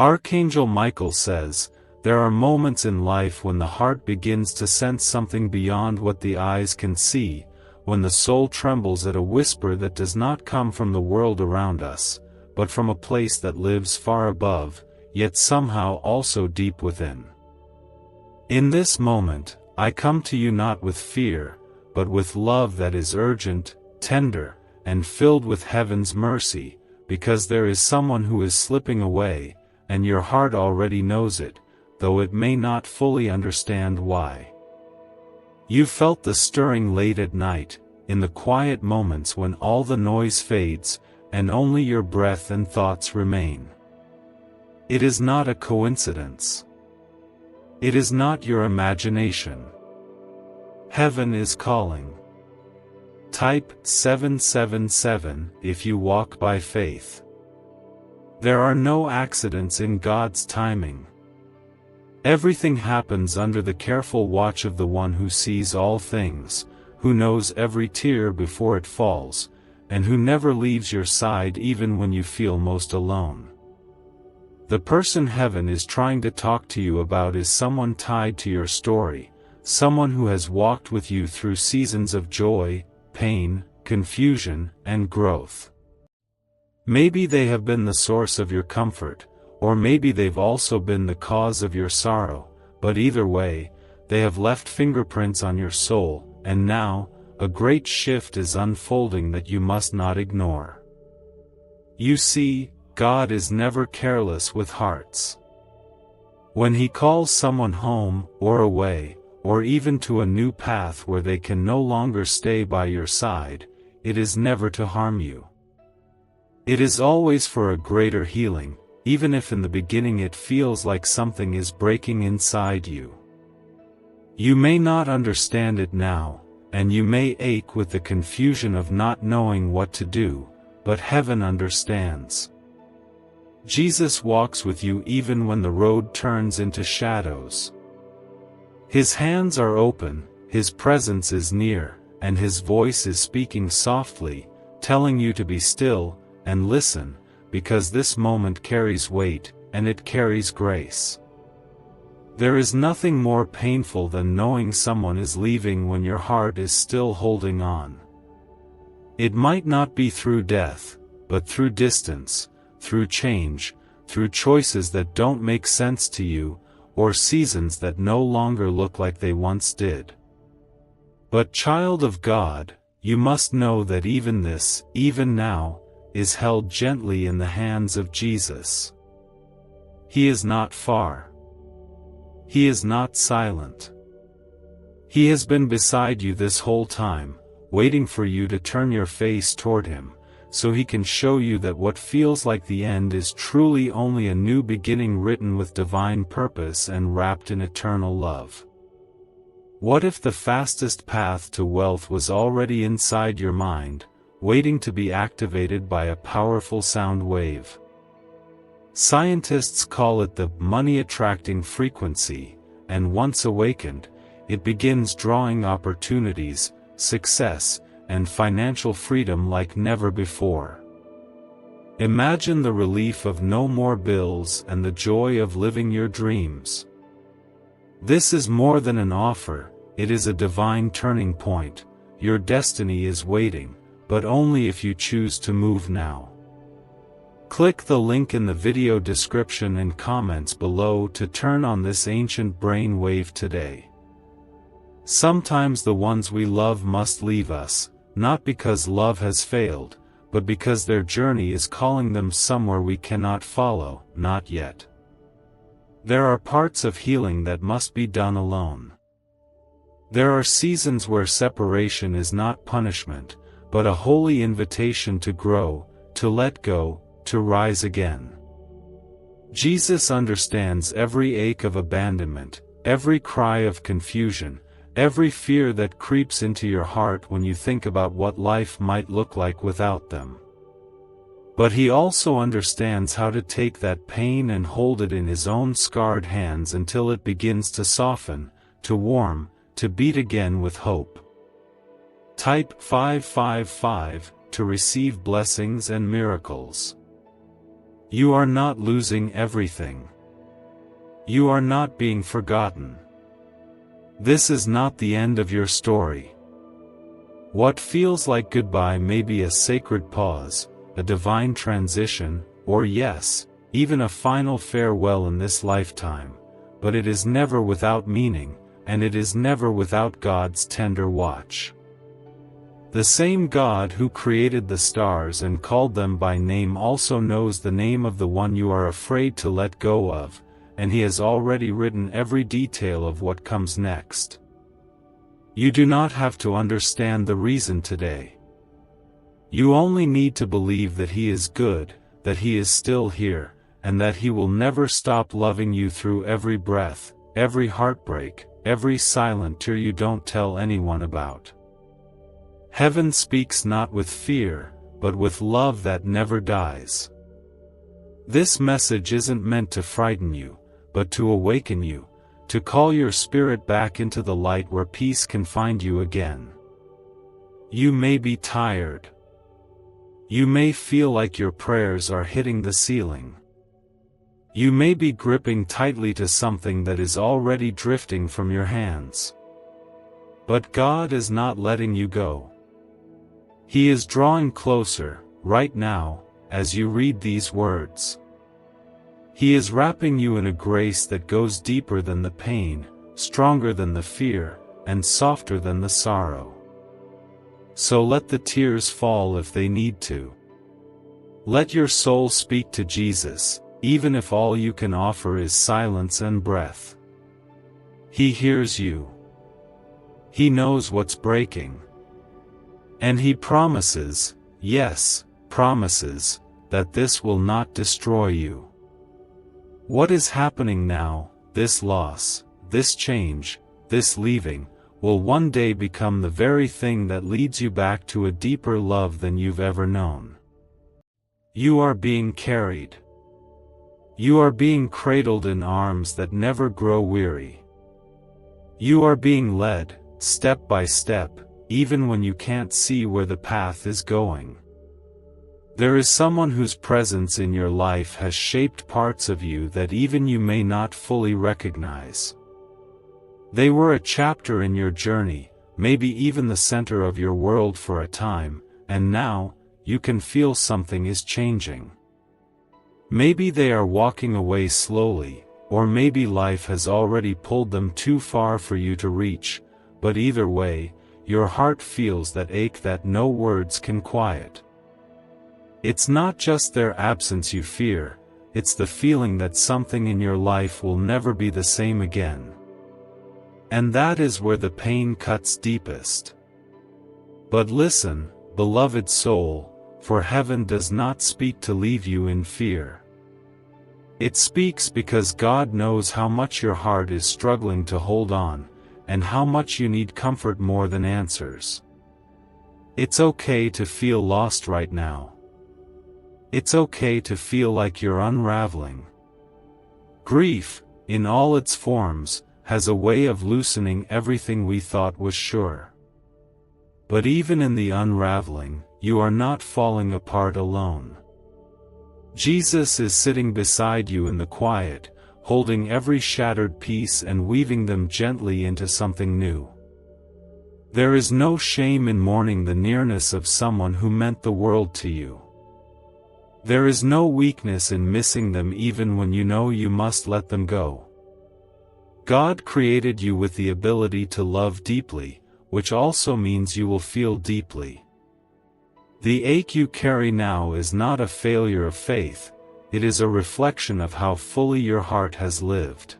Archangel Michael says, there are moments in life when the heart begins to sense something beyond what the eyes can see, when the soul trembles at a whisper that does not come from the world around us, but from a place that lives far above, yet somehow also deep within. In this moment, I come to you not with fear, but with love that is urgent, tender, and filled with heaven's mercy, because there is someone who is slipping away, and your heart already knows it, though it may not fully understand why. You felt the stirring late at night, in the quiet moments when all the noise fades, and only your breath and thoughts remain. It is not a coincidence. It is not your imagination. Heaven is calling. Type 777 if you walk by faith. There are no accidents in God's timing. Everything happens under the careful watch of the one who sees all things, who knows every tear before it falls, and who never leaves your side even when you feel most alone. The person heaven is trying to talk to you about is someone tied to your story, someone who has walked with you through seasons of joy, pain, confusion, and growth. Maybe they have been the source of your comfort, or maybe they've also been the cause of your sorrow, but either way, they have left fingerprints on your soul, and now, a great shift is unfolding that you must not ignore. You see, God is never careless with hearts. When He calls someone home, or away, or even to a new path where they can no longer stay by your side, it is never to harm you. It is always for a greater healing, even if in the beginning it feels like something is breaking inside you. You may not understand it now, and you may ache with the confusion of not knowing what to do, but heaven understands. Jesus walks with you even when the road turns into shadows. His hands are open, His presence is near, and His voice is speaking softly, telling you to be still, and listen, because this moment carries weight, and it carries grace. There is nothing more painful than knowing someone is leaving when your heart is still holding on. It might not be through death, but through distance, through change, through choices that don't make sense to you, or seasons that no longer look like they once did. But child of God, you must know that even this, even now, is held gently in the hands of Jesus. He is not far. He is not silent. He has been beside you this whole time, waiting for you to turn your face toward Him, so He can show you that what feels like the end is truly only a new beginning written with divine purpose and wrapped in eternal love. What if the fastest path to wealth was already inside your mind, waiting to be activated by a powerful sound wave? Scientists call it the money-attracting frequency, and once awakened, it begins drawing opportunities, success, and financial freedom like never before. Imagine the relief of no more bills and the joy of living your dreams. This is more than an offer, it is a divine turning point. Your destiny is waiting, but only if you choose to move now. Click the link in the video description and comments below to turn on this ancient brain wave today. Sometimes the ones we love must leave us, not because love has failed, but because their journey is calling them somewhere we cannot follow, not yet. There are parts of healing that must be done alone. There are seasons where separation is not punishment, but a holy invitation to grow, to let go, to rise again. Jesus understands every ache of abandonment, every cry of confusion, every fear that creeps into your heart when you think about what life might look like without them. But He also understands how to take that pain and hold it in His own scarred hands until it begins to soften, to warm, to beat again with hope. Type 555 to receive blessings and miracles. You are not losing everything. You are not being forgotten. This is not the end of your story. What feels like goodbye may be a sacred pause, a divine transition, or yes, even a final farewell in this lifetime, but it is never without meaning, and it is never without God's tender watch. The same God who created the stars and called them by name also knows the name of the one you are afraid to let go of, and He has already written every detail of what comes next. You do not have to understand the reason today. You only need to believe that He is good, that He is still here, and that He will never stop loving you through every breath, every heartbreak, every silent tear you don't tell anyone about. Heaven speaks not with fear, but with love that never dies. This message isn't meant to frighten you, but to awaken you, to call your spirit back into the light where peace can find you again. You may be tired. You may feel like your prayers are hitting the ceiling. You may be gripping tightly to something that is already drifting from your hands. But God is not letting you go. He is drawing closer, right now, as you read these words. He is wrapping you in a grace that goes deeper than the pain, stronger than the fear, and softer than the sorrow. So let the tears fall if they need to. Let your soul speak to Jesus, even if all you can offer is silence and breath. He hears you. He knows what's breaking. And He promises, yes, promises, that this will not destroy you. What is happening now, this loss, this change, this leaving, will one day become the very thing that leads you back to a deeper love than you've ever known. You are being carried. You are being cradled in arms that never grow weary. You are being led, step by step, even when you can't see where the path is going. There is someone whose presence in your life has shaped parts of you that even you may not fully recognize. They were a chapter in your journey, maybe even the center of your world for a time, and now, you can feel something is changing. Maybe they are walking away slowly, or maybe life has already pulled them too far for you to reach, but either way, your heart feels that ache that no words can quiet. It's not just their absence you fear, it's the feeling that something in your life will never be the same again. And that is where the pain cuts deepest. But listen, beloved soul, for heaven does not speak to leave you in fear. It speaks because God knows how much your heart is struggling to hold on, and how much you need comfort more than answers. It's okay to feel lost right now. It's okay to feel like you're unraveling. Grief, in all its forms, has a way of loosening everything we thought was sure. But even in the unraveling, you are not falling apart alone. Jesus is sitting beside you in the quiet, holding every shattered piece and weaving them gently into something new. There is no shame in mourning the nearness of someone who meant the world to you. There is no weakness in missing them even when you know you must let them go. God created you with the ability to love deeply, which also means you will feel deeply. The ache you carry now is not a failure of faith, it is a reflection of how fully your heart has lived.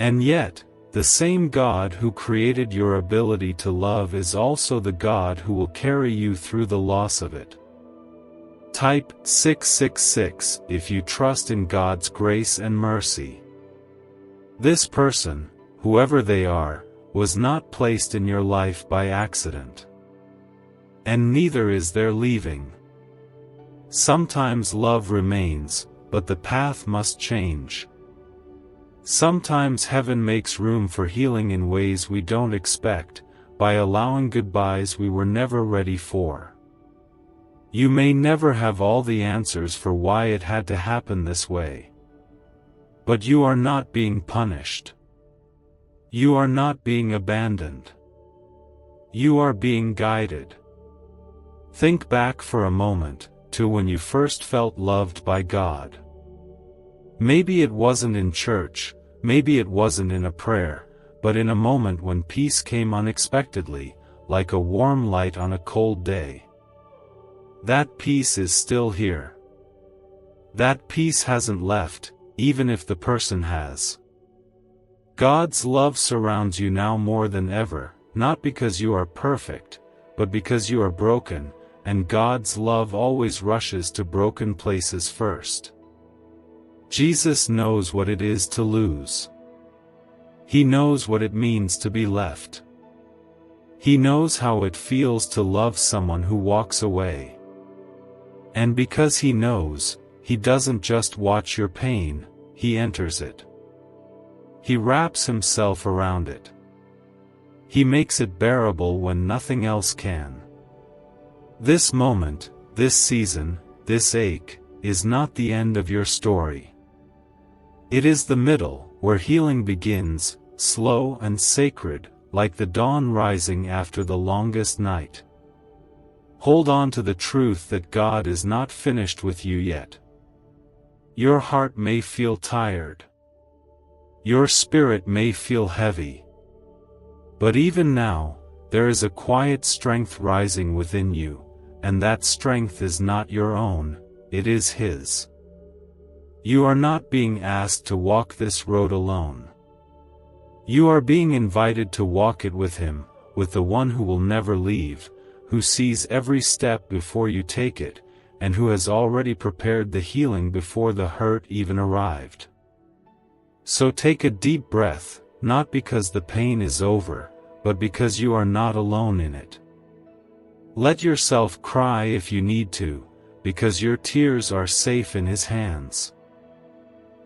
And yet, the same God who created your ability to love is also the God who will carry you through the loss of it. Type 666 if you trust in God's grace and mercy. This person, whoever they are, was not placed in your life by accident. And neither is their leaving. Sometimes love remains, but the path must change. Sometimes heaven makes room for healing in ways we don't expect, by allowing goodbyes we were never ready for. You may never have all the answers for why it had to happen this way. But you are not being punished. You are not being abandoned. You are being guided. Think back for a moment to when you first felt loved by God. Maybe it wasn't in church, maybe it wasn't in a prayer, but in a moment when peace came unexpectedly, like a warm light on a cold day. That peace is still here. That peace hasn't left, even if the person has. God's love surrounds you now more than ever, not because you are perfect, but because you are broken, and God's love always rushes to broken places first. Jesus knows what it is to lose. He knows what it means to be left. He knows how it feels to love someone who walks away. And because he knows, he doesn't just watch your pain, he enters it. He wraps himself around it. He makes it bearable when nothing else can. This moment, this season, this ache, is not the end of your story. It is the middle, where healing begins, slow and sacred, like the dawn rising after the longest night. Hold on to the truth that God is not finished with you yet. Your heart may feel tired. Your spirit may feel heavy. But even now, there is a quiet strength rising within you, and that strength is not your own, it is His. You are not being asked to walk this road alone. You are being invited to walk it with Him, with the one who will never leave, who sees every step before you take it, and who has already prepared the healing before the hurt even arrived. So take a deep breath, not because the pain is over, but because you are not alone in it. Let yourself cry if you need to, because your tears are safe in His hands.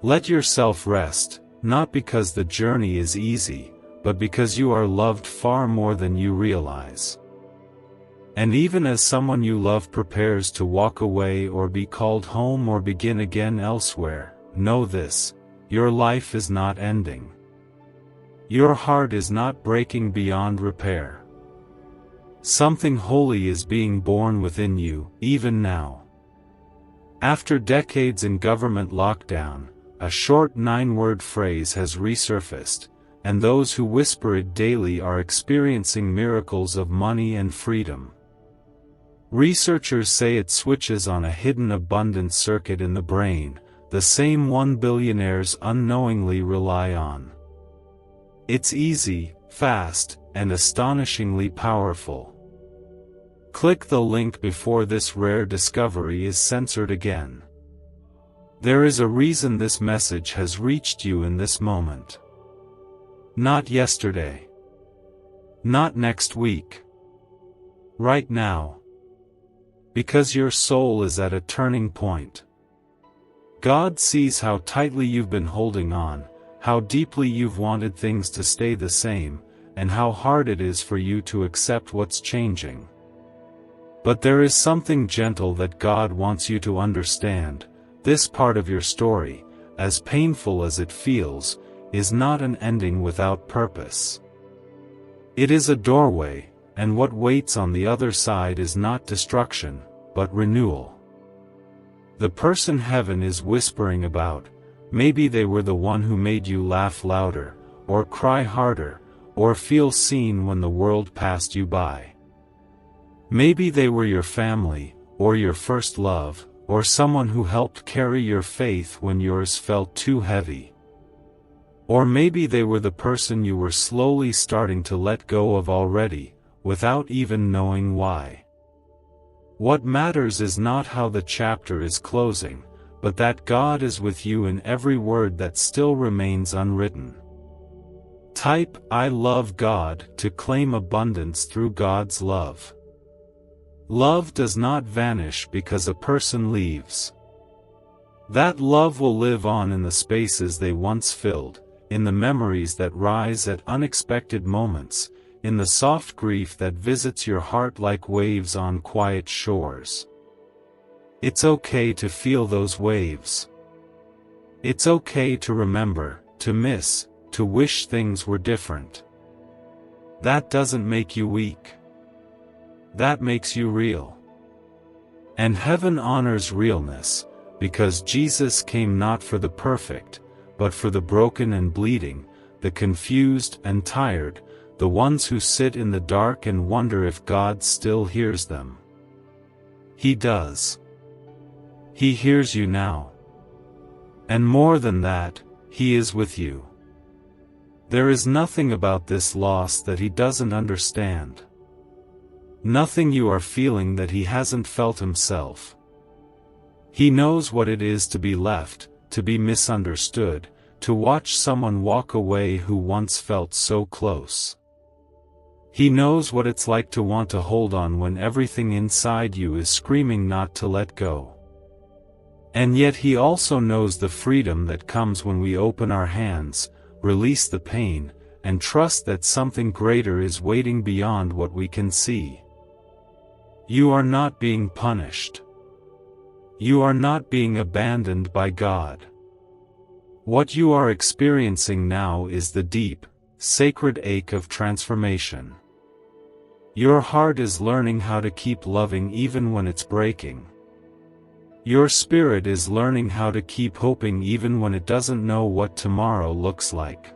Let yourself rest, not because the journey is easy, but because you are loved far more than you realize. And even as someone you love prepares to walk away or be called home or begin again elsewhere, know this: your life is not ending. Your heart is not breaking beyond repair. Something holy is being born within you, even now. After decades in government lockdown, a short 9-word phrase has resurfaced, and those who whisper it daily are experiencing miracles of money and freedom. Researchers say it switches on a hidden abundance circuit in the brain, the same one billionaires unknowingly rely on. It's easy, fast, and astonishingly powerful. Click the link before this rare discovery is censored again. There is a reason this message has reached you in this moment. Not yesterday. Not next week. Right now. Because your soul is at a turning point. God sees how tightly you've been holding on, how deeply you've wanted things to stay the same, and how hard it is for you to accept what's changing. But there is something gentle that God wants you to understand. This part of your story, as painful as it feels, is not an ending without purpose. It is a doorway, and what waits on the other side is not destruction, but renewal. The person heaven is whispering about, maybe they were the one who made you laugh louder, or cry harder, or feel seen when the world passed you by. Maybe they were your family, or your first love, or someone who helped carry your faith when yours felt too heavy. Or maybe they were the person you were slowly starting to let go of already, without even knowing why. What matters is not how the chapter is closing, but that God is with you in every word that still remains unwritten. Type "I love God" to claim abundance through God's love. Love does not vanish because a person leaves. That love will live on in the spaces they once filled, in the memories that rise at unexpected moments, in the soft grief that visits your heart like waves on quiet shores. It's okay to feel those waves. It's okay to remember, to miss, to wish things were different. That doesn't make you weak. That makes you real. And heaven honors realness, because Jesus came not for the perfect, but for the broken and bleeding, the confused and tired, the ones who sit in the dark and wonder if God still hears them. He does. He hears you now. And more than that, He is with you. There is nothing about this loss that He doesn't understand. Nothing you are feeling that He hasn't felt Himself. He knows what it is to be left, to be misunderstood, to watch someone walk away who once felt so close. He knows what it's like to want to hold on when everything inside you is screaming not to let go. And yet He also knows the freedom that comes when we open our hands, release the pain, and trust that something greater is waiting beyond what we can see. You are not being punished. You are not being abandoned by God. What you are experiencing now is the deep, sacred ache of transformation. Your heart is learning how to keep loving even when it's breaking. Your spirit is learning how to keep hoping even when it doesn't know what tomorrow looks like.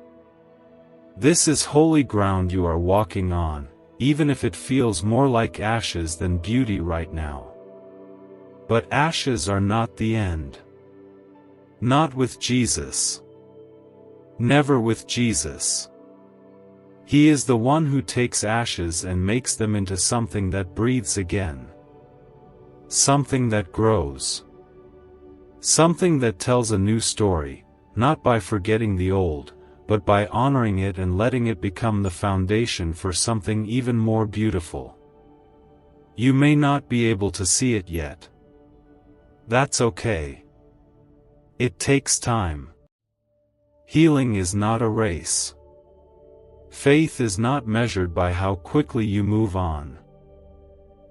This is holy ground you are walking on, even if it feels more like ashes than beauty right now. But ashes are not the end. Not with Jesus. Never with Jesus. He is the one who takes ashes and makes them into something that breathes again. Something that grows. Something that tells a new story, not by forgetting the old, but by honoring it and letting it become the foundation for something even more beautiful. You may not be able to see it yet. That's okay. It takes time. Healing is not a race. Faith is not measured by how quickly you move on.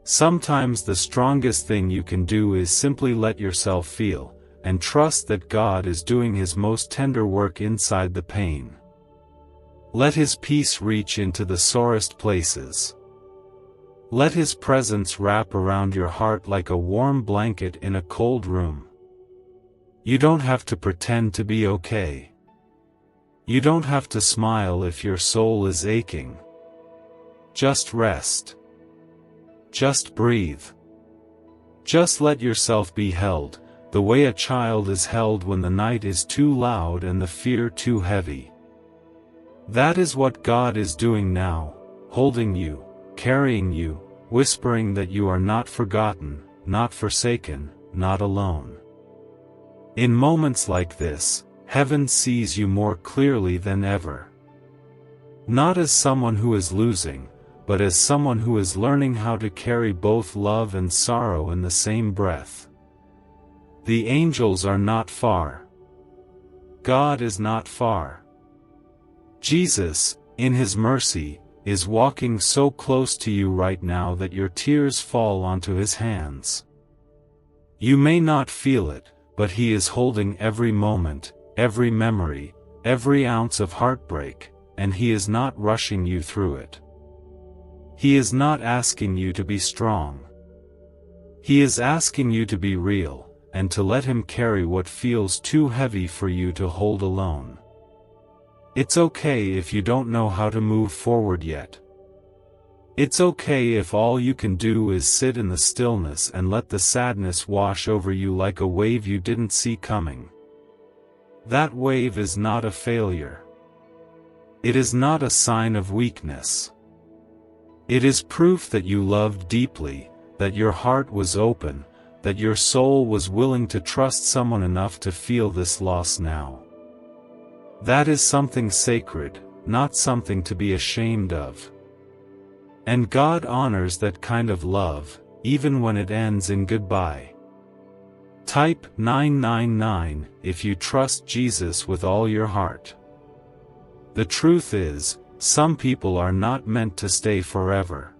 Sometimes the strongest thing you can do is simply let yourself feel, and trust that God is doing His most tender work inside the pain. Let His peace reach into the sorest places. Let His presence wrap around your heart like a warm blanket in a cold room. You don't have to pretend to be okay. You don't have to smile if your soul is aching. Just rest. Just breathe. Just let yourself be held, the way a child is held when the night is too loud and the fear too heavy. That is what God is doing now, holding you, carrying you, whispering that you are not forgotten, not forsaken, not alone. In moments like this, heaven sees you more clearly than ever. Not as someone who is losing, but as someone who is learning how to carry both love and sorrow in the same breath. The angels are not far. God is not far. Jesus, in His mercy, is walking so close to you right now that your tears fall onto His hands. You may not feel it, but He is holding every moment, every memory, every ounce of heartbreak, and He is not rushing you through it. He is not asking you to be strong. He is asking you to be real, and to let Him carry what feels too heavy for you to hold alone. It's okay if you don't know how to move forward yet. It's okay if all you can do is sit in the stillness and let the sadness wash over you like a wave you didn't see coming. That wave is not a failure. It is not a sign of weakness. It is proof that you loved deeply, that your heart was open, that your soul was willing to trust someone enough to feel this loss now. That is something sacred, not something to be ashamed of. And God honors that kind of love, even when it ends in goodbye. Type 999 if you trust Jesus with all your heart. The truth is, some people are not meant to stay forever.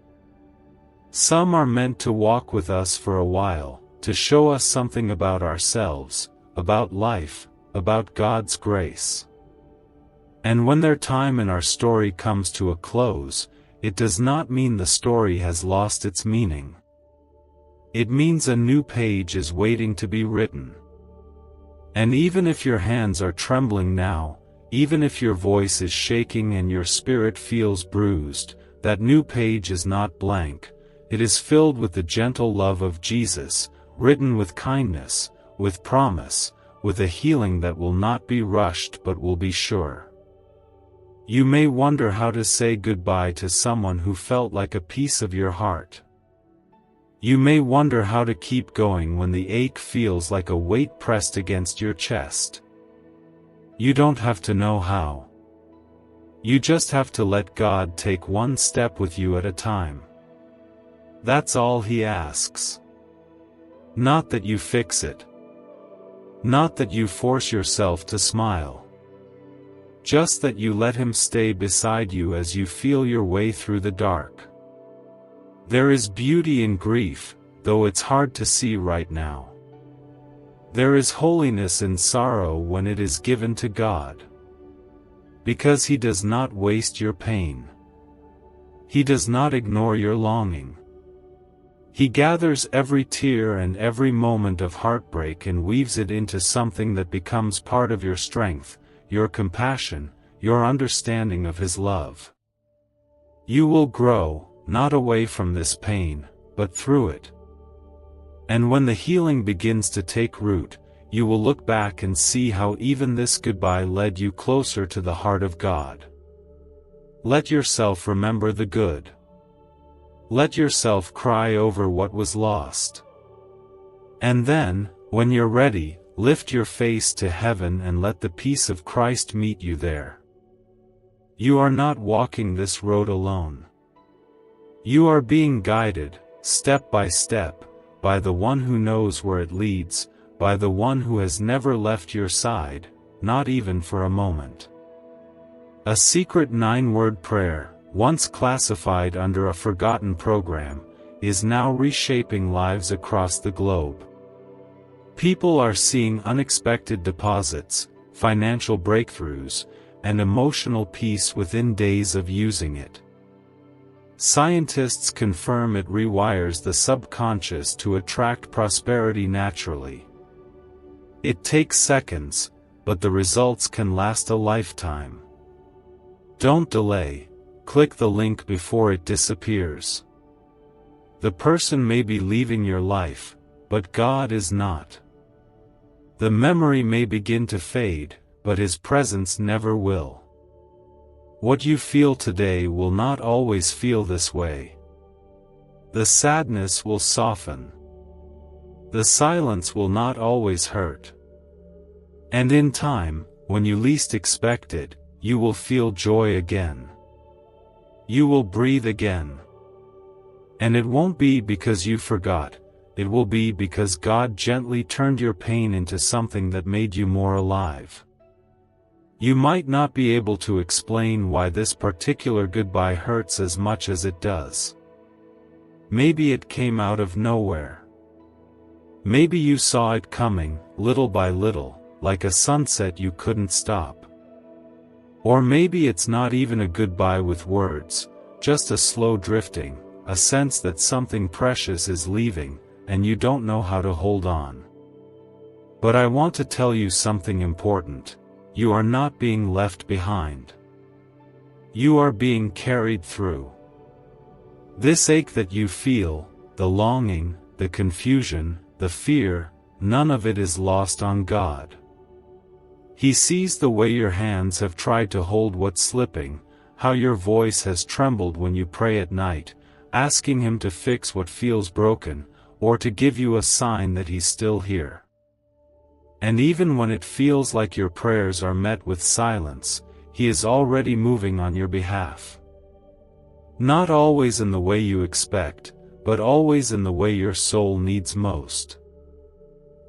Some are meant to walk with us for a while, to show us something about ourselves, about life, about God's grace. And when their time in our story comes to a close, it does not mean the story has lost its meaning. It means a new page is waiting to be written. And even if your hands are trembling now, even if your voice is shaking and your spirit feels bruised, that new page is not blank. It is filled with the gentle love of Jesus, written with kindness, with promise, with a healing that will not be rushed but will be sure. You may wonder how to say goodbye to someone who felt like a piece of your heart. You may wonder how to keep going when the ache feels like a weight pressed against your chest. You don't have to know how. You just have to let God take one step with you at a time. That's all He asks. Not that you fix it. Not that you force yourself to smile. Just that you let Him stay beside you as you feel your way through the dark. There is beauty in grief, though it's hard to see right now. There is holiness in sorrow when it is given to God. Because He does not waste your pain. He does not ignore your longing. He gathers every tear and every moment of heartbreak and weaves it into something that becomes part of your strength, your compassion, your understanding of His love. You will grow, not away from this pain, but through it. And when the healing begins to take root, you will look back and see how even this goodbye led you closer to the heart of God. Let yourself remember the good. Let yourself cry over what was lost. And then, when you're ready, lift your face to heaven and let the peace of Christ meet you there. You are not walking this road alone. You are being guided, step by step, by the one who knows where it leads, by the one who has never left your side, not even for a moment. A secret 9-word prayer, once classified under a forgotten program, is now reshaping lives across the globe. People are seeing unexpected deposits, financial breakthroughs, and emotional peace within days of using it. Scientists confirm it rewires the subconscious to attract prosperity naturally. It takes seconds, but the results can last a lifetime. Don't delay, click the link before it disappears. The person may be leaving your life, but God is not. The memory may begin to fade, but His presence never will. What you feel today will not always feel this way. The sadness will soften. The silence will not always hurt. And in time, when you least expect it, you will feel joy again. You will breathe again. And it won't be because you forgot, it will be because God gently turned your pain into something that made you more alive. You might not be able to explain why this particular goodbye hurts as much as it does. Maybe it came out of nowhere. Maybe you saw it coming, little by little, like a sunset you couldn't stop. Or maybe it's not even a goodbye with words, just a slow drifting, a sense that something precious is leaving, and you don't know how to hold on. But I want to tell you something important. You are not being left behind. You are being carried through. This ache that you feel, the longing, the confusion, the fear, none of it is lost on God. He sees the way your hands have tried to hold what's slipping, how your voice has trembled when you pray at night, asking Him to fix what feels broken, or to give you a sign that He's still here. And even when it feels like your prayers are met with silence, He is already moving on your behalf. Not always in the way you expect, but always in the way your soul needs most.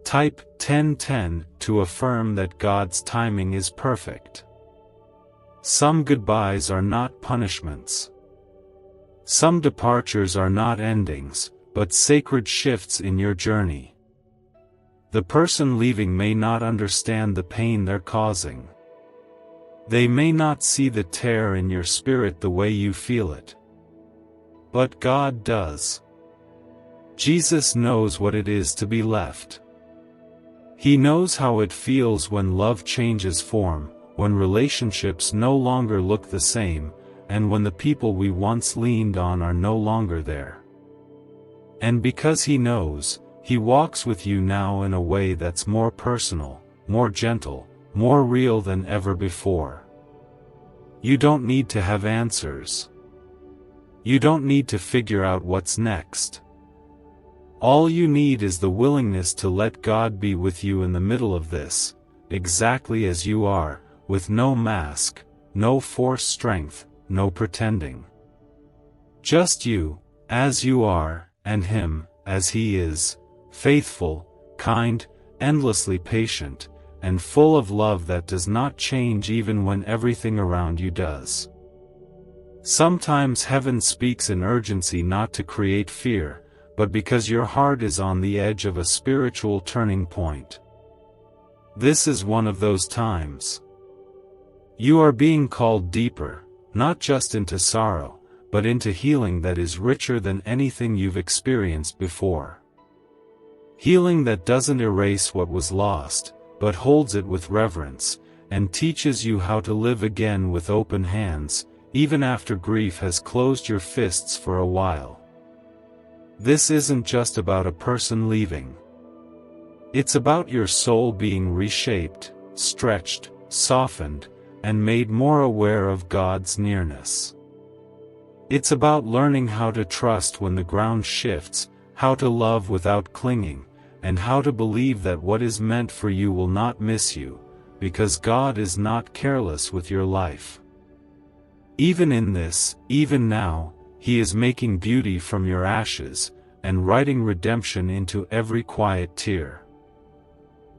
Type 1010 to affirm that God's timing is perfect. Some goodbyes are not punishments. Some departures are not endings, but sacred shifts in your journey. The person leaving may not understand the pain they're causing. They may not see the tear in your spirit the way you feel it. But God does. Jesus knows what it is to be left. He knows how it feels when love changes form, when relationships no longer look the same, and when the people we once leaned on are no longer there. And because He knows, He walks with you now in a way that's more personal, more gentle, more real than ever before. You don't need to have answers. You don't need to figure out what's next. All you need is the willingness to let God be with you in the middle of this, exactly as you are, with no mask, no forced strength, no pretending. Just you, as you are, and Him, as He is, faithful, kind, endlessly patient, and full of love that does not change even when everything around you does. Sometimes heaven speaks in urgency not to create fear, but because your heart is on the edge of a spiritual turning point. This is one of those times. You are being called deeper, not just into sorrow, but into healing that is richer than anything you've experienced before. Healing that doesn't erase what was lost, but holds it with reverence, and teaches you how to live again with open hands, even after grief has closed your fists for a while. This isn't just about a person leaving. It's about your soul being reshaped, stretched, softened, and made more aware of God's nearness. It's about learning how to trust when the ground shifts, how to love without clinging, and how to believe that what is meant for you will not miss you, because God is not careless with your life. Even in this, even now, He is making beauty from your ashes, and writing redemption into every quiet tear.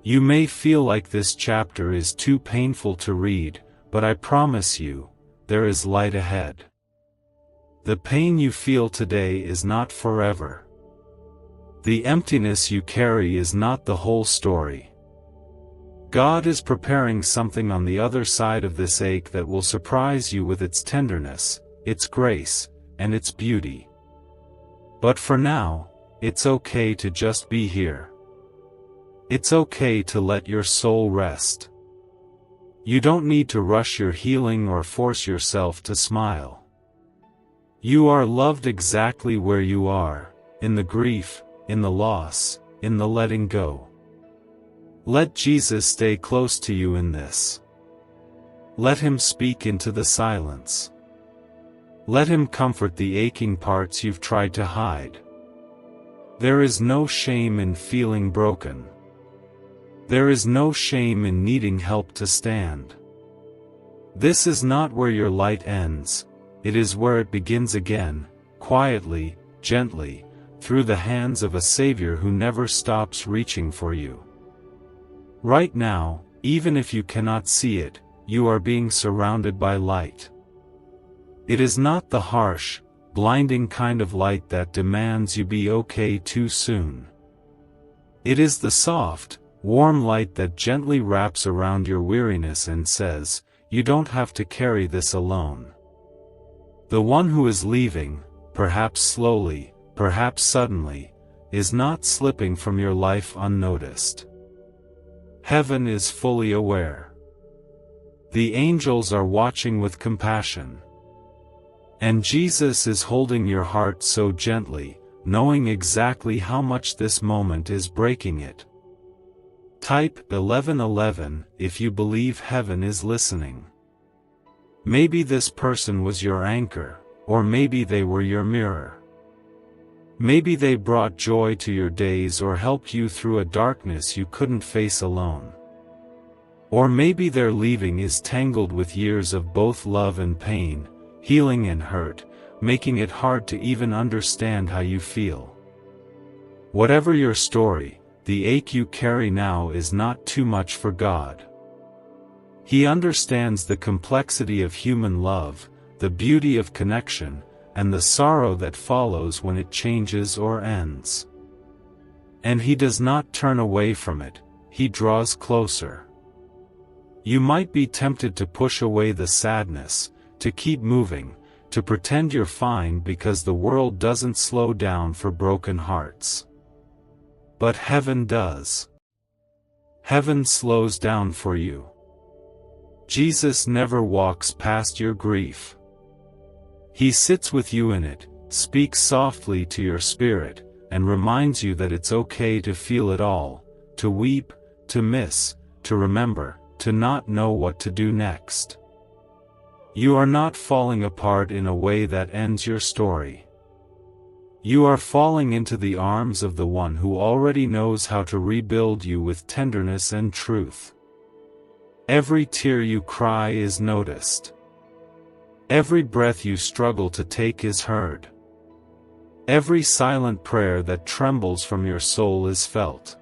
You may feel like this chapter is too painful to read, but I promise you, there is light ahead. The pain you feel today is not forever. The emptiness you carry is not the whole story. God is preparing something on the other side of this ache that will surprise you with its tenderness, its grace, and its beauty. But for now, it's okay to just be here. It's okay to let your soul rest. You don't need to rush your healing or force yourself to smile. You are loved exactly where you are, in the grief, in the loss, in the letting go. Let Jesus stay close to you in this. Let Him speak into the silence. Let Him comfort the aching parts you've tried to hide. There is no shame in feeling broken. There is no shame in needing help to stand. This is not where your light ends, it is where it begins again, quietly, gently, through the hands of a Savior who never stops reaching for you. Right now, even if you cannot see it, you are being surrounded by light. It is not the harsh, blinding kind of light that demands you be okay too soon. It is the soft, warm light that gently wraps around your weariness and says, you don't have to carry this alone. The one who is leaving, perhaps slowly, perhaps suddenly, is not slipping from your life unnoticed. Heaven is fully aware. The angels are watching with compassion. And Jesus is holding your heart so gently, knowing exactly how much this moment is breaking it. Type 1111 if you believe heaven is listening. Maybe this person was your anchor, or maybe they were your mirror. Maybe they brought joy to your days or helped you through a darkness you couldn't face alone. Or maybe their leaving is tangled with years of both love and pain, healing and hurt, making it hard to even understand how you feel. Whatever your story, the ache you carry now is not too much for God. He understands the complexity of human love, the beauty of connection, and the sorrow that follows when it changes or ends. And He does not turn away from it, He draws closer. You might be tempted to push away the sadness, to keep moving, to pretend you're fine because the world doesn't slow down for broken hearts. But heaven does. Heaven slows down for you. Jesus never walks past your grief. He sits with you in it, speaks softly to your spirit, and reminds you that it's okay to feel it all, to weep, to miss, to remember, to not know what to do next. You are not falling apart in a way that ends your story. You are falling into the arms of the one who already knows how to rebuild you with tenderness and truth. Every tear you cry is noticed. Every breath you struggle to take is heard. Every silent prayer that trembles from your soul is felt.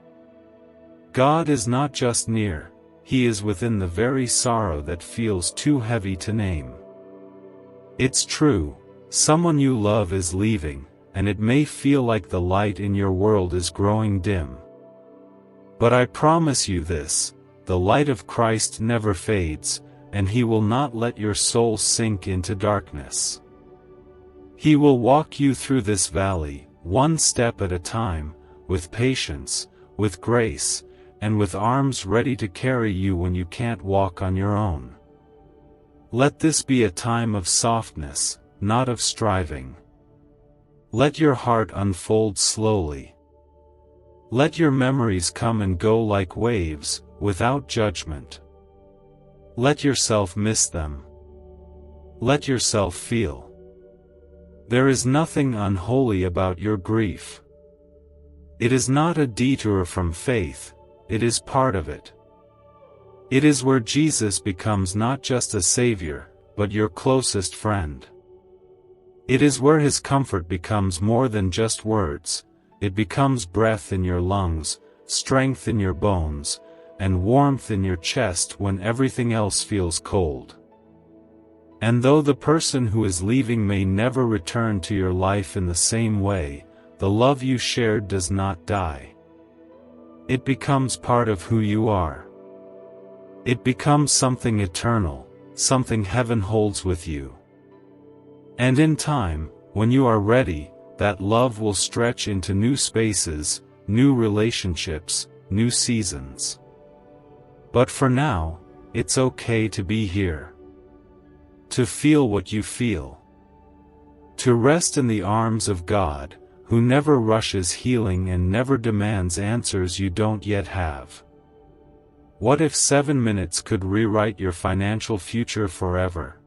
God is not just near, He is within the very sorrow that feels too heavy to name. It's true, someone you love is leaving, and it may feel like the light in your world is growing dim. But I promise you this, the light of Christ never fades, and He will not let your soul sink into darkness. He will walk you through this valley, one step at a time, with patience, with grace, and with arms ready to carry you when you can't walk on your own. Let this be a time of softness, not of striving. Let your heart unfold slowly. Let your memories come and go like waves, without judgment. Let yourself miss them. Let yourself feel. There is nothing unholy about your grief. It is not a detour from faith, it is part of it. It is where Jesus becomes not just a savior, but your closest friend. It is where His comfort becomes more than just words, it becomes breath in your lungs, strength in your bones, and warmth in your chest when everything else feels cold. And though the person who is leaving may never return to your life in the same way, the love you shared does not die. It becomes part of who you are. It becomes something eternal, something heaven holds with you. And in time, when you are ready, that love will stretch into new spaces, new relationships, new seasons. But for now, it's okay to be here. To feel what you feel. To rest in the arms of God, who never rushes healing and never demands answers you don't yet have. What if 7 minutes could rewrite your financial future forever?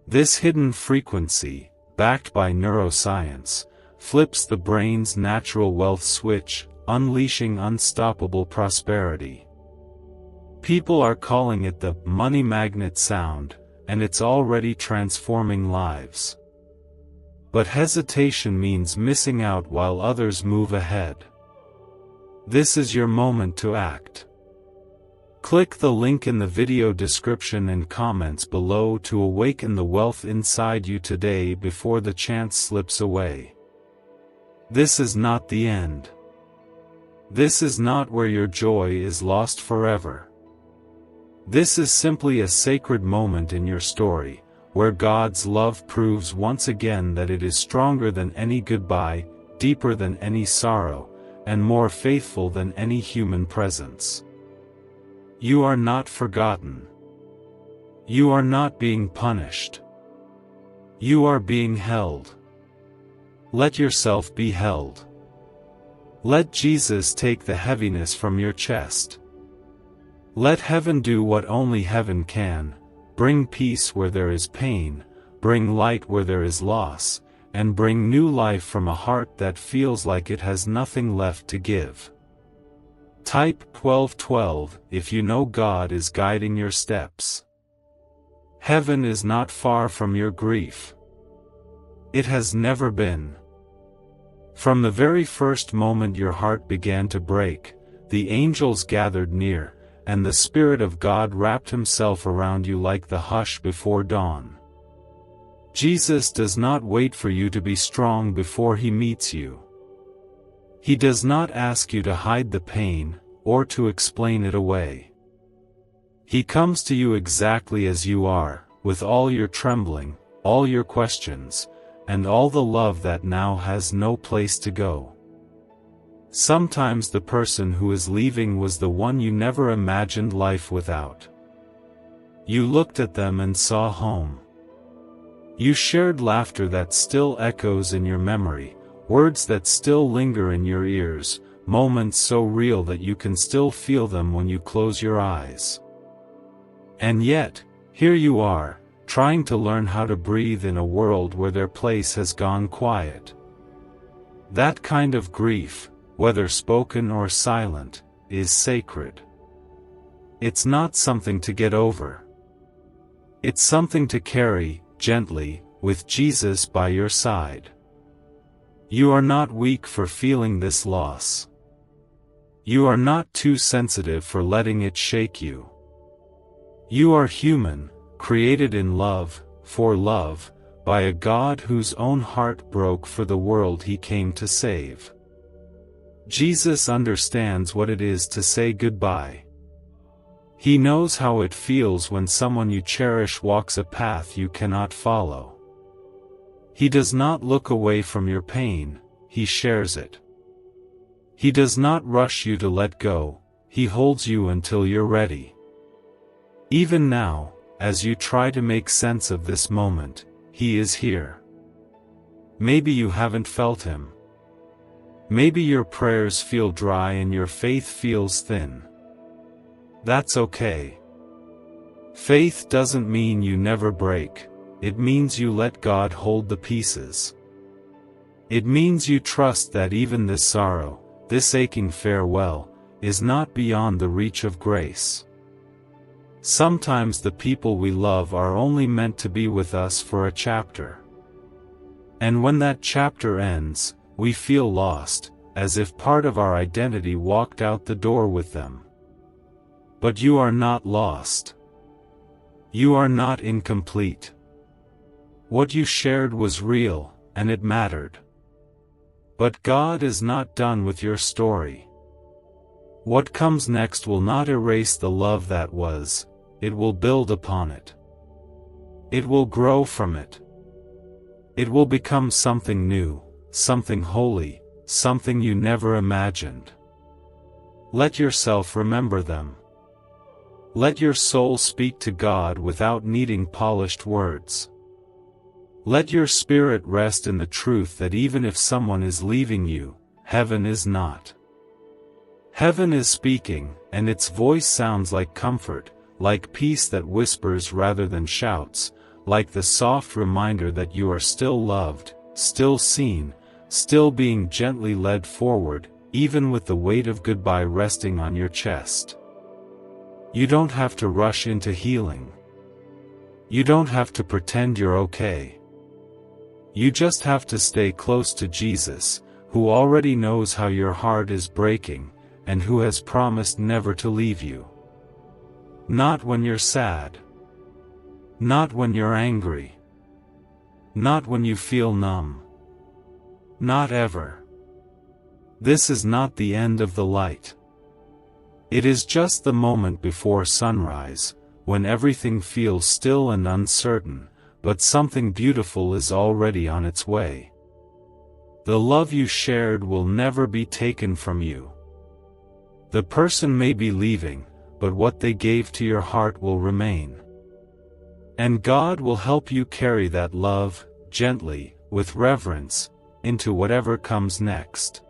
This hidden frequency, backed by neuroscience, flips the brain's natural wealth switch, unleashing unstoppable prosperity. People are calling it the money magnet sound, and it's already transforming lives. But hesitation means missing out while others move ahead. This is your moment to act. Click the link in the video description and comments below to awaken the wealth inside you today before the chance slips away. This is not the end. This is not where your joy is lost forever. This is simply a sacred moment in your story, where God's love proves once again that it is stronger than any goodbye, deeper than any sorrow, and more faithful than any human presence. You are not forgotten. You are not being punished. You are being held. Let yourself be held. Let Jesus take the heaviness from your chest. Let heaven do what only heaven can, bring peace where there is pain, bring light where there is loss, and bring new life from a heart that feels like it has nothing left to give. Type 1212 if you know God is guiding your steps. Heaven is not far from your grief. It has never been. From the very first moment your heart began to break, the angels gathered near, and the Spirit of God wrapped Himself around you like the hush before dawn. Jesus does not wait for you to be strong before He meets you. He does not ask you to hide the pain, or to explain it away. He comes to you exactly as you are, with all your trembling, all your questions, and all the love that now has no place to go. Sometimes the person who is leaving was the one you never imagined life without. You looked at them and saw home. You shared laughter that still echoes in your memory, words that still linger in your ears, moments so real that you can still feel them when you close your eyes. And yet, here you are, trying to learn how to breathe in a world where their place has gone quiet. That kind of grief, whether spoken or silent, is sacred. It's not something to get over. It's something to carry, gently, with Jesus by your side. You are not weak for feeling this loss. You are not too sensitive for letting it shake you. You are human, created in love, for love, by a God whose own heart broke for the world he came to save. Jesus understands what it is to say goodbye. He knows how it feels when someone you cherish walks a path you cannot follow. He does not look away from your pain, he shares it. He does not rush you to let go, he holds you until you're ready. Even now, as you try to make sense of this moment, he is here. Maybe you haven't felt him. Maybe your prayers feel dry and your faith feels thin. That's okay. Faith doesn't mean you never break, it means you let God hold the pieces. It means you trust that even this sorrow, this aching farewell, is not beyond the reach of grace. Sometimes the people we love are only meant to be with us for a chapter. And when that chapter ends, we feel lost, as if part of our identity walked out the door with them. But you are not lost. You are not incomplete. What you shared was real, and it mattered. But God is not done with your story. What comes next will not erase the love that was, it will build upon it. It will grow from it. It will become something new, something holy, something you never imagined. Let yourself remember them. Let your soul speak to God without needing polished words. Let your spirit rest in the truth that even if someone is leaving you, heaven is not. Heaven is speaking, and its voice sounds like comfort, like peace that whispers rather than shouts, like the soft reminder that you are still loved, still seen, still being gently led forward, even with the weight of goodbye resting on your chest. You don't have to rush into healing. You don't have to pretend you're okay. You just have to stay close to Jesus, who already knows how your heart is breaking, and who has promised never to leave you. Not when you're sad. Not when you're angry. Not when you feel numb. Not ever. This is not the end of the light. It is just the moment before sunrise, when everything feels still and uncertain, but something beautiful is already on its way. The love you shared will never be taken from you. The person may be leaving, but what they gave to your heart will remain. And God will help you carry that love, gently, with reverence, into whatever comes next.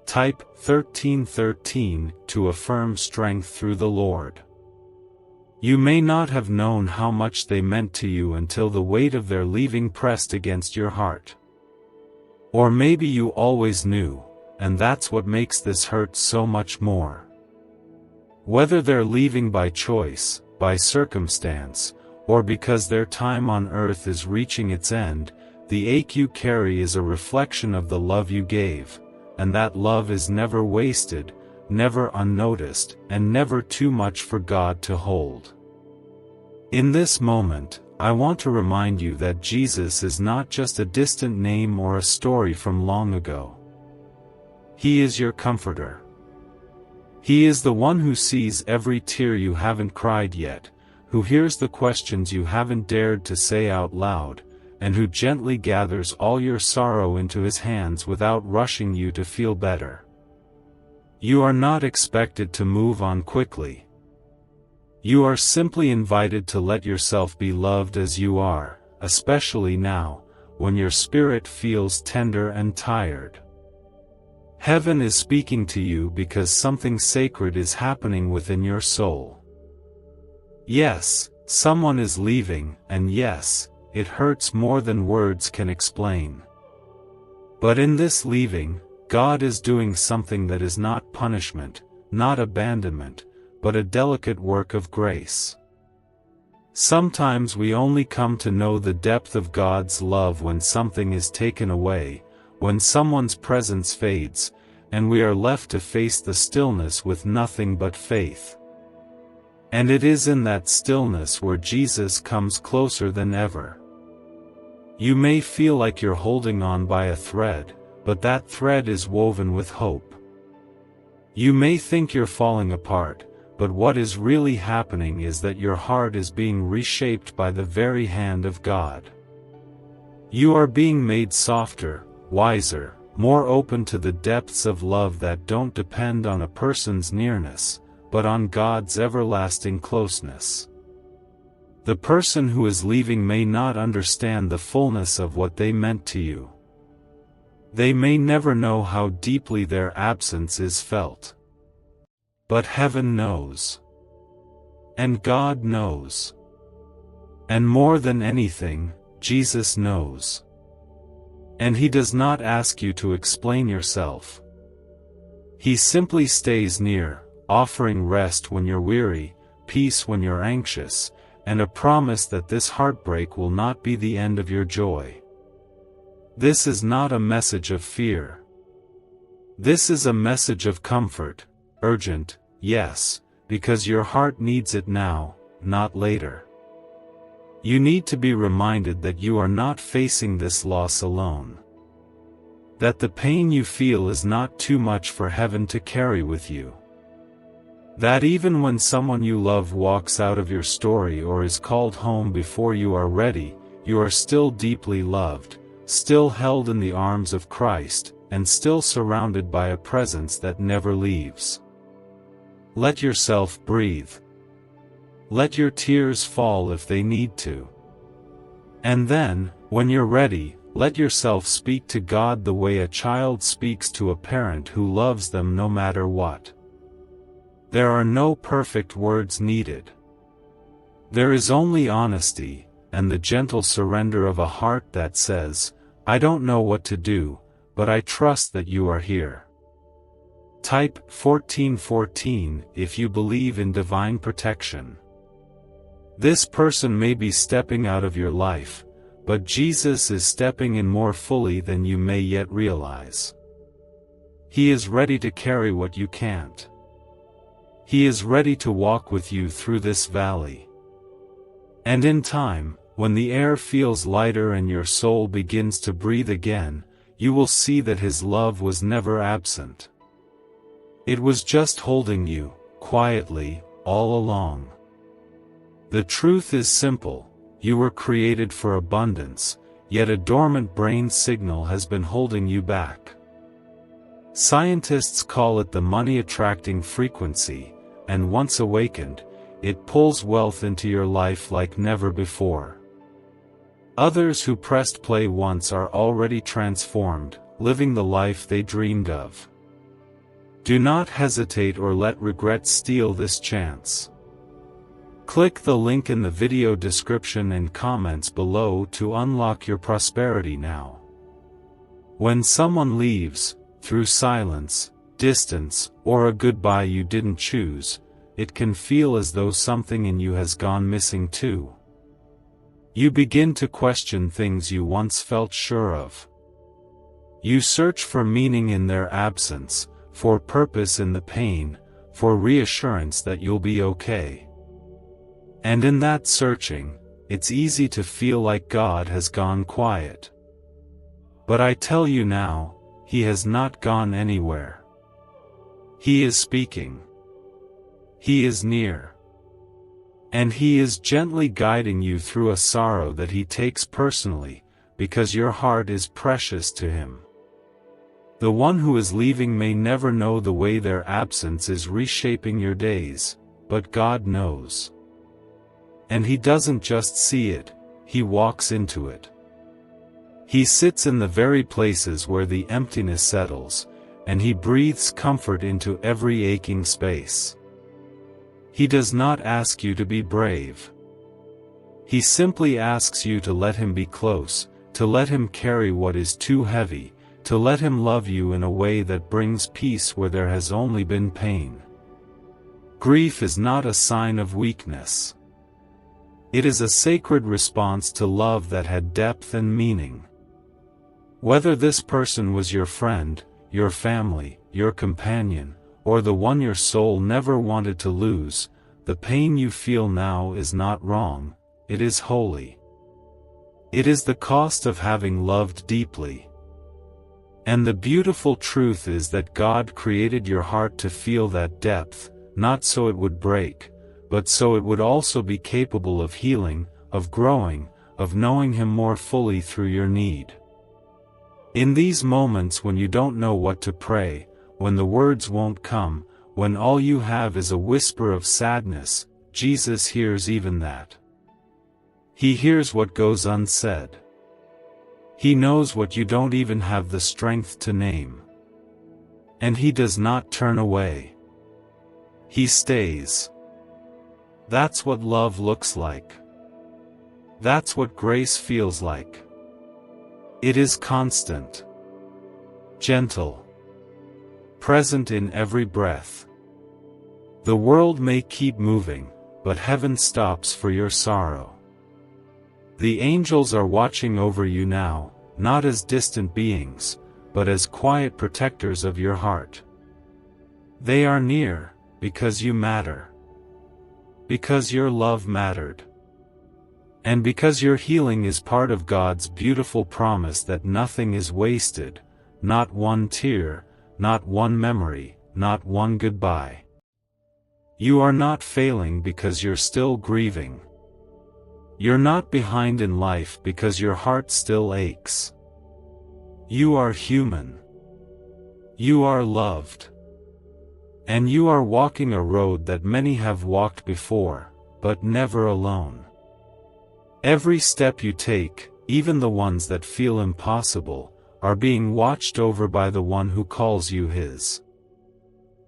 Type 1313 to affirm strength through the Lord. You may not have known how much they meant to you until the weight of their leaving pressed against your heart. Or maybe you always knew, and that's what makes this hurt so much more. Whether they're leaving by choice, by circumstance, or because their time on earth is reaching its end, the ache you carry is a reflection of the love you gave, and that love is never wasted, never unnoticed, and never too much for God to hold. In this moment, I want to remind you that Jesus is not just a distant name or a story from long ago. He is your comforter. He is the one who sees every tear you haven't cried yet, who hears the questions you haven't dared to say out loud, and who gently gathers all your sorrow into his hands without rushing you to feel better. You are not expected to move on quickly. You are simply invited to let yourself be loved as you are, especially now, when your spirit feels tender and tired. Heaven is speaking to you because something sacred is happening within your soul. Yes, someone is leaving, and yes, it hurts more than words can explain. But in this leaving, God is doing something that is not punishment, not abandonment, but a delicate work of grace. Sometimes we only come to know the depth of God's love when something is taken away, when someone's presence fades, and we are left to face the stillness with nothing but faith. And it is in that stillness where Jesus comes closer than ever. You may feel like you're holding on by a thread, but that thread is woven with hope. You may think you're falling apart, but what is really happening is that your heart is being reshaped by the very hand of God. You are being made softer, wiser, more open to the depths of love that don't depend on a person's nearness, but on God's everlasting closeness. The person who is leaving may not understand the fullness of what they meant to you. They may never know how deeply their absence is felt. But heaven knows. And God knows. And more than anything, Jesus knows. And he does not ask you to explain yourself. He simply stays near, offering rest when you're weary, peace when you're anxious, and a promise that this heartbreak will not be the end of your joy. This is not a message of fear. This is a message of comfort, urgent, yes, because your heart needs it now, not later. You need to be reminded that you are not facing this loss alone. That the pain you feel is not too much for heaven to carry with you. That even when someone you love walks out of your story or is called home before you are ready, you are still deeply loved, still held in the arms of Christ, and still surrounded by a presence that never leaves. Let yourself breathe. Let your tears fall if they need to. And then, when you're ready, let yourself speak to God the way a child speaks to a parent who loves them no matter what. There are no perfect words needed. There is only honesty, and the gentle surrender of a heart that says, "I don't know what to do, but I trust that you are here." Type 1414 if you believe in divine protection. This person may be stepping out of your life, but Jesus is stepping in more fully than you may yet realize. He is ready to carry what you can't. He is ready to walk with you through this valley. And in time, when the air feels lighter and your soul begins to breathe again, you will see that his love was never absent. It was just holding you, quietly, all along. The truth is simple: you were created for abundance, yet a dormant brain signal has been holding you back. Scientists call it the money-attracting frequency, and once awakened, it pulls wealth into your life like never before. Others who pressed play once are already transformed, living the life they dreamed of. Do not hesitate or let regret steal this chance. Click the link in the video description and comments below to unlock your prosperity now. When someone leaves, through silence, distance, or a goodbye you didn't choose, it can feel as though something in you has gone missing too. You begin to question things you once felt sure of. You search for meaning in their absence, for purpose in the pain, for reassurance that you'll be okay. And in that searching, it's easy to feel like God has gone quiet. But I tell you now, He has not gone anywhere. He is speaking. He is near. And He is gently guiding you through a sorrow that He takes personally, because your heart is precious to Him. The one who is leaving may never know the way their absence is reshaping your days, but God knows. And He doesn't just see it, He walks into it. He sits in the very places where the emptiness settles, and He breathes comfort into every aching space. He does not ask you to be brave. He simply asks you to let Him be close, to let Him carry what is too heavy, to let Him love you in a way that brings peace where there has only been pain. Grief is not a sign of weakness. It is a sacred response to love that had depth and meaning. Whether this person was your friend, your family, your companion, or the one your soul never wanted to lose, the pain you feel now is not wrong, it is holy. It is the cost of having loved deeply. And the beautiful truth is that God created your heart to feel that depth, not so it would break, but so it would also be capable of healing, of growing, of knowing Him more fully through your need. In these moments when you don't know what to pray, when the words won't come, when all you have is a whisper of sadness, Jesus hears even that. He hears what goes unsaid. He knows what you don't even have the strength to name. And He does not turn away. He stays. That's what love looks like. That's what grace feels like. It is constant, gentle, present in every breath. The world may keep moving, but heaven stops for your sorrow. The angels are watching over you now, not as distant beings, but as quiet protectors of your heart. They are near, because you matter. Because your love mattered. And because your healing is part of God's beautiful promise that nothing is wasted, not one tear, not one memory, not one goodbye. You are not failing because you're still grieving. You're not behind in life because your heart still aches. You are human. You are loved. And you are walking a road that many have walked before, but never alone. Every step you take, even the ones that feel impossible, are being watched over by the one who calls you His.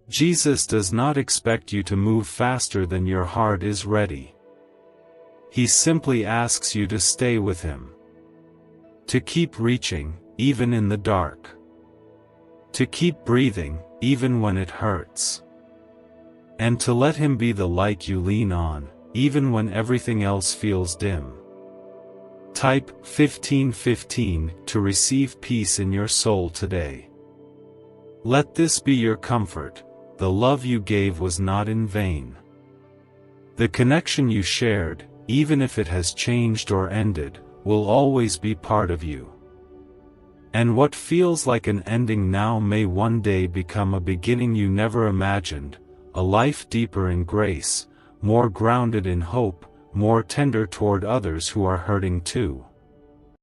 Jesus does not expect you to move faster than your heart is ready. He simply asks you to stay with Him. To keep reaching, even in the dark. To keep breathing, even when it hurts. And to let Him be the light you lean on, even when everything else feels dim. Type 1515 to receive peace in your soul today. Let this be your comfort: the love you gave was not in vain. The connection you shared, even if it has changed or ended, will always be part of you. And what feels like an ending now may one day become a beginning you never imagined, a life deeper in grace, more grounded in hope, more tender toward others who are hurting too.